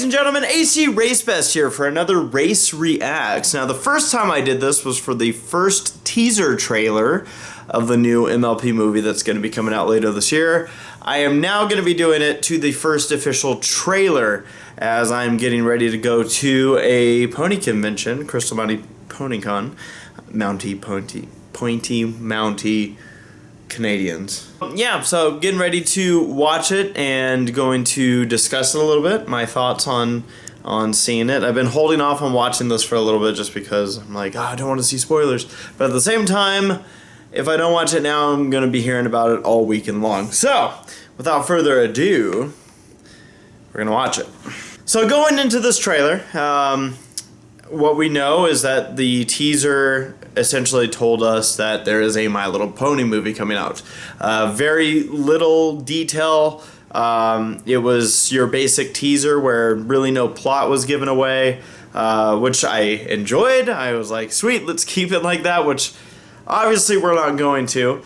ladies and gentlemen, ACRacebest here for another Race Reacts. Now, the first time I did this was for the first teaser trailer of the new MLP movie that's going to be coming out later this year. I am now going to be doing it to the first official trailer as I'm getting ready to go to a pony convention, Crystal Mounty PonyCon, Pointy Mounty Canadians. Yeah, so getting ready to watch it and going to discuss it a little bit, my thoughts on seeing it. I've been holding off on watching this for a little bit just because I'm like, I don't want to see spoilers. But at the same time, if I don't watch it now, I'm going to be hearing about it all weekend long. So, without further ado, we're going to watch it. So going into this trailer, what we know is that the teaser essentially told us that there is a My Little Pony movie coming out. Very little detail. It was your basic teaser where really no plot was given away, which I enjoyed. I was like, sweet, let's keep it like that, which obviously we're not going to.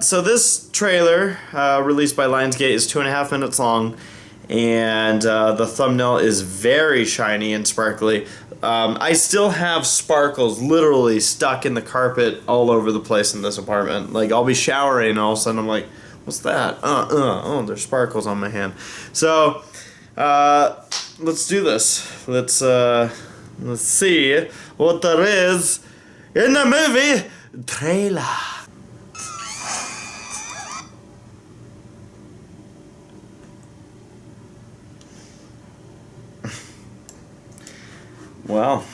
So this trailer, released by Lionsgate, is 2.5 minutes long, and the thumbnail is very shiny and sparkly. I still have sparkles literally stuck in the carpet all over the place in this apartment. Like, I'll be showering and all of a sudden I'm like, what's that? Oh, there's sparkles on my hand. So, let's do this. Let's see what there is in the movie trailer. Well,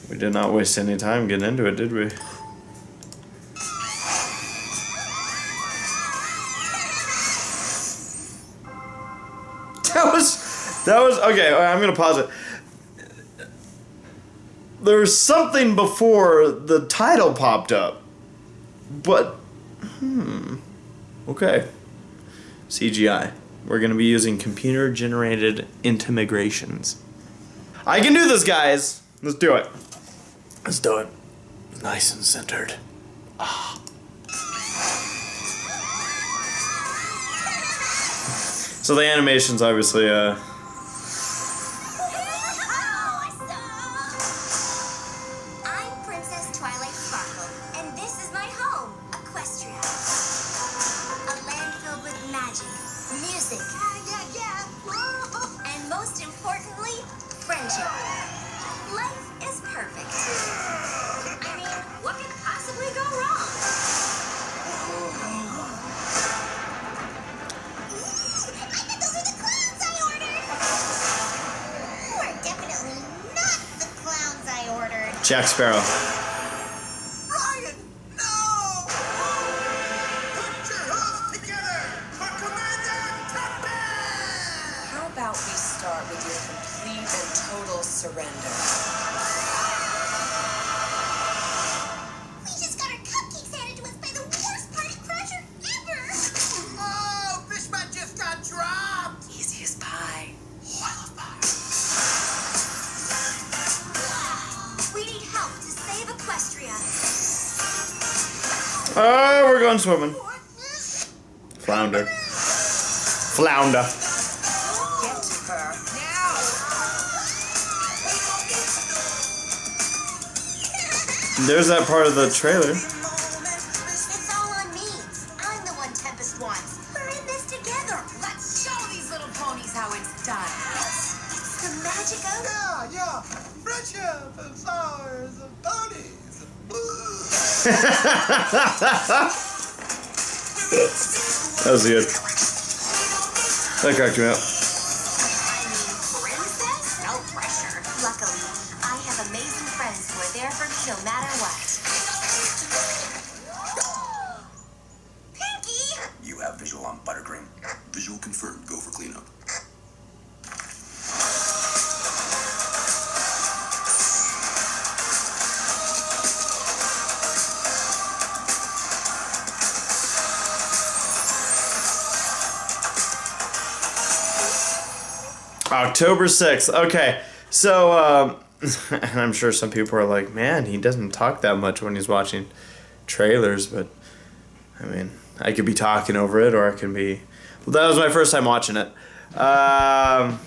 we did not waste any time getting into it, did we? That was okay. I'm gonna pause it. There was something before the title popped up, but okay. CGI. We're gonna be using computer-generated intimigrations. I can do this, guys. Let's do it. Let's do it. Nice and centered. Ah. So the animation's obviously I'm Princess Twilight Sparkle, and this is my home, Equestria. A land filled with magic, music, and most importantly, friendship. Life is perfect. I mean, what could possibly go wrong? I think those are the clowns I ordered. You are definitely not the clowns I ordered. Jack Sparrow. Ryan, no! Put your hooves together for Commander Tuppence! How about we start with your complete and total surrender? We just got our cupcakes handed to us by the worst party crasher ever. Oh, Fishman just got dropped! Easy as pie. Oh, I love pie. We need help to save Equestria. Oh, we're going swimming. Flounder. Flounder. Get to her now. There's that part of the trailer. It's all on me. I'm the one Tempest wants. We're in this together. Let's show these little ponies how it's done. It's the magic of... Yeah. Friendship and flowers and ponies and blues. That was good. That cracked me up. Princess? No pressure. Luckily, I have amazing friends who are there for me no matter what. Pinky! You have visual on buttercream. Visual confirmed. Go for cleanup. October 6th. Okay, so, and I'm sure some people are like, man, he doesn't talk that much when he's watching trailers, but, I mean, I could be talking over it, or I can be... Well, that was my first time watching it. As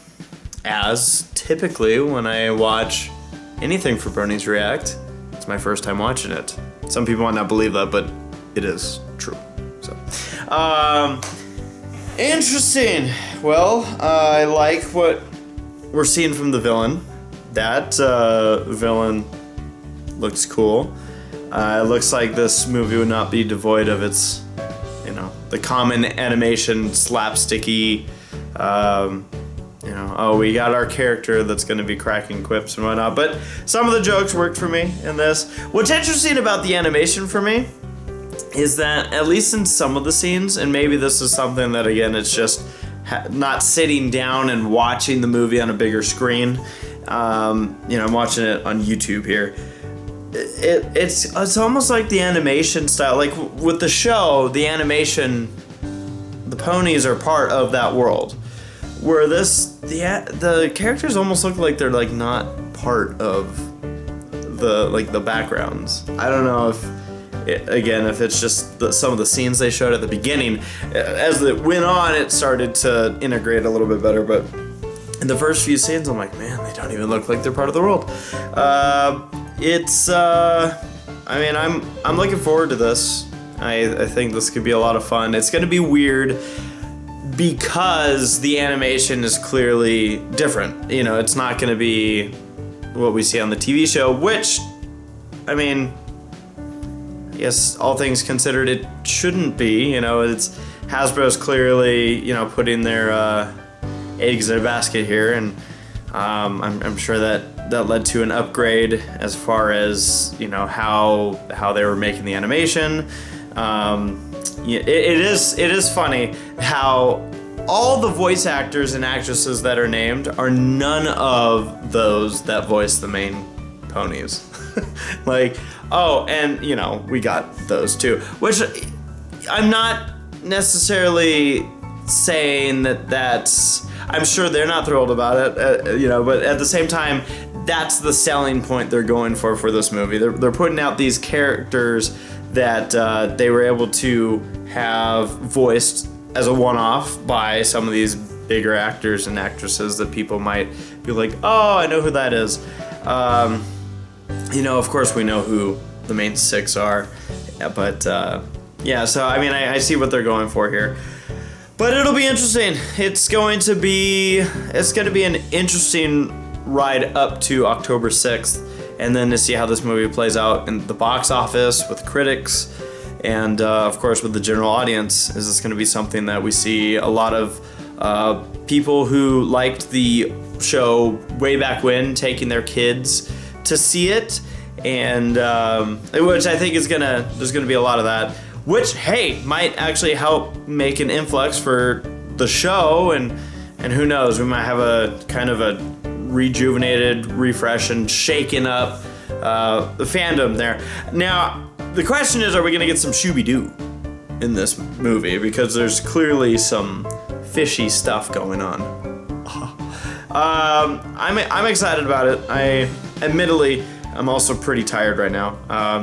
typically when I watch anything for Bronies React, it's my first time watching it. Some people might not believe that, but it is true. So, interesting. Well, I like what we're seeing from the villain. That villain looks cool. It looks like this movie would not be devoid of its, the common animation slapsticky, oh, we got our character that's going to be cracking quips and whatnot. But some of the jokes worked for me in this. What's interesting about the animation for me is that, at least in some of the scenes, and maybe this is something that, again, it's just not sitting down and watching the movie on a bigger screen. I'm watching it on YouTube here. It's almost like the animation style. Like with the show, the animation, the ponies are part of that world. Where the characters almost look like they're like not part of the backgrounds. I don't know if it's just some of the scenes they showed at the beginning. As it went on, it started to integrate a little bit better, but in the first few scenes, I'm like, man, they don't even look like they're part of the world. I'm looking forward to this. I think this could be a lot of fun. It's going to be weird because the animation is clearly different. It's not going to be what we see on the TV show, which, I guess all things considered, it shouldn't be. It's Hasbro's clearly, putting their eggs in a basket here, and I'm sure that led to an upgrade as far as how they were making the animation. It is funny how all the voice actors and actresses that are named are none of those that voice the main ponies. We got those too, which I'm not necessarily saying that's. I'm sure they're not thrilled about it, but at the same time, that's the selling point they're going for this movie. They're putting out these characters that they were able to have voiced as a one-off by some of these bigger actors and actresses that people might be like, oh, I know who that is. Of course we know who the main six are, but so I see what they're going for here. But it'll be interesting. It's going to be an interesting ride up to October 6th, and then to see how this movie plays out in the box office with critics, and of course with the general audience. Is this going to be something that we see a lot of people who liked the show way back when taking their kids to see it, and which I think there's gonna be a lot of that. Which, hey, might actually help make an influx for the show, and who knows, we might have a kind of a rejuvenated, refresh, and shaken up the fandom there. Now, the question is, are we going to get some Shooby-Doo in this movie? Because there's clearly some fishy stuff going on. I'm excited about it. Admittedly, I'm also pretty tired right now.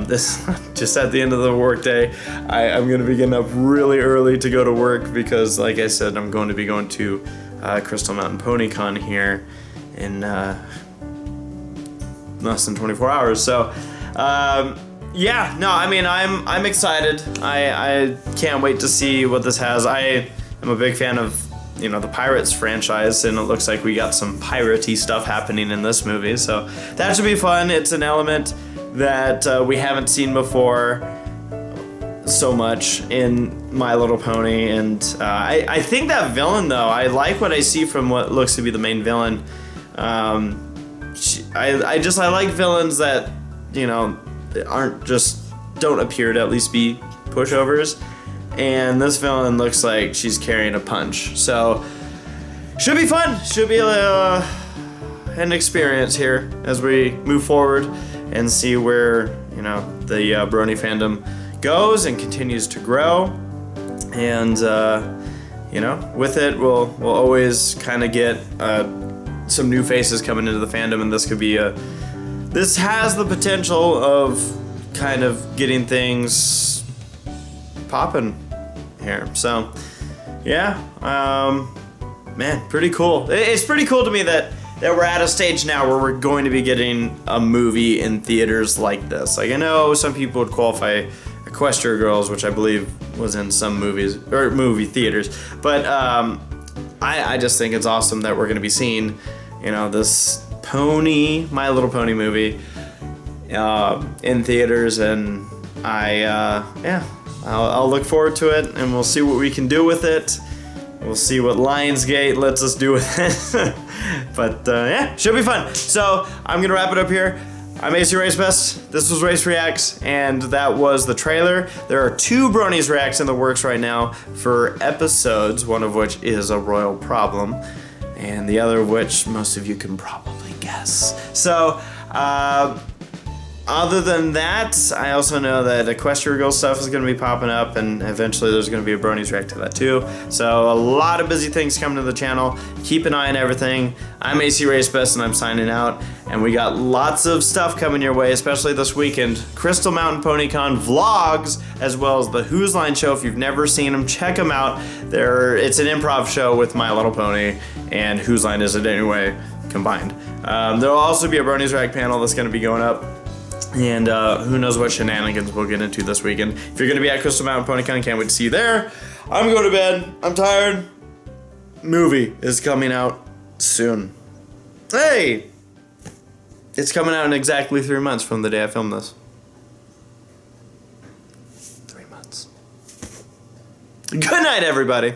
This just at the end of the workday. I'm going to be getting up really early to go to work because, like I said, I'm going to be going to Crystal Mountain Pony Con here in less than 24 hours. So, I'm excited. I can't wait to see what this has. I am a big fan of the Pirates franchise, and it looks like we got some piratey stuff happening in this movie, so that should be fun. It's an element that we haven't seen before so much in My Little Pony, and I think that villain, though, I like what I see from what looks to be the main villain. I like villains that don't appear to at least be pushovers. And this villain looks like she's carrying a punch. So, should be fun. Should be an experience here as we move forward and see where, the Brony fandom goes and continues to grow. And, with it, we'll always kind of get some new faces coming into the fandom. And this could be this has the potential of kind of getting things popping here. So, yeah, man, pretty cool. It's pretty cool to me that we're at a stage now where we're going to be getting a movie in theaters like this. Like, I know some people would qualify Equestria Girls, which I believe was in some movies or movie theaters, but I just think it's awesome that we're going to be seeing, you know, this My Little Pony movie in theaters, and I'll look forward to it, and we'll see what we can do with it. We'll see what Lionsgate lets us do with it. But yeah, should be fun. So I'm gonna wrap it up here. I'm ACRacebest. This was Race Reacts, and that was the trailer. There are 2 Bronies Reacts in the works right now for episodes, one of which is a royal problem, and the other of which most of you can probably guess. So, other than that, I also know that Equestria Girl stuff is going to be popping up, and eventually there's going to be a Bronies React to that too. So a lot of busy things coming to the channel. Keep an eye on everything. I'm ACRacebest, and I'm signing out. And we got lots of stuff coming your way, especially this weekend. Crystal Mountain PonyCon vlogs, as well as the Who's Line show. If you've never seen them, check them out. It's an improv show with My Little Pony and Whose Line Is It Anyway combined. There'll also be a Bronies React panel that's going to be going up. And who knows what shenanigans we'll get into this weekend. If you're going to be at Crystal Mountain PonyCon, can't wait to see you there. I'm going to bed. I'm tired. Movie is coming out soon. Hey! It's coming out in exactly 3 months from the day I filmed this. 3 months. Good night, everybody.